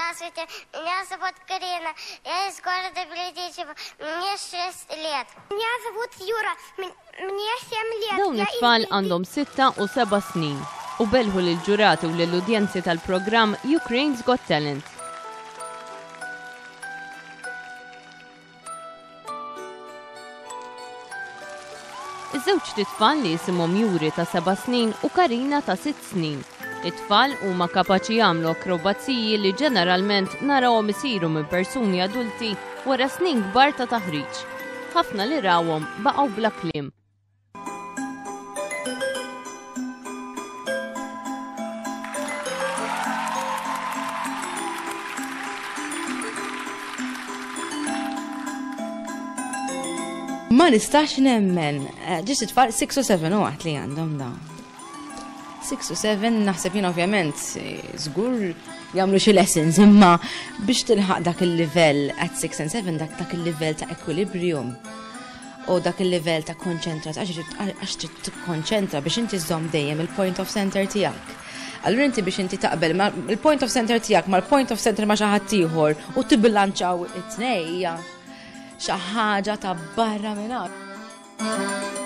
Здравствуйте, меня зовут Карина. Я из города Бердичево. Мне 6 лет. Меня зовут Юра. Мне 7 лет. Dawn it-tfal għandhom 6 u 7 snin u belħu lill-ġurati u lill-udjenzi tal-programm Ukraine's Got Talent. Iż-żewġ it-tfal li jisimhom Juri ta' 7 snin u Karina ta' 6 snin. It-tfal huma kapaċi jagħmlu akrobazziji li ġeneralment narawhom isiru minn persuni adulti wara snin kbar ta' taħriġ. Ħafna li rawhom baqgħu bla kliem. Ma nistax nemmen, ġis it-tfal 6 u 7 u għat li għandhom dawn. 6 u 7 naħseb jien ovvjament żgur jagħmlu xi lessons imma biex tilħaq dak il-livell at 6 and 7 dak il-livell ta' equilibrium u dak il-livell ta' konċentrat għax trid tikkonċentra biex inti żomm dejjem il-point of center tiegħek. Allura inti biex inti taqbel il-point of center tiegħek mal-point of center ma' xi ħadd ieħor u tibbilanċaw it-tnejja xi ħaġa ta' barra minn hekk.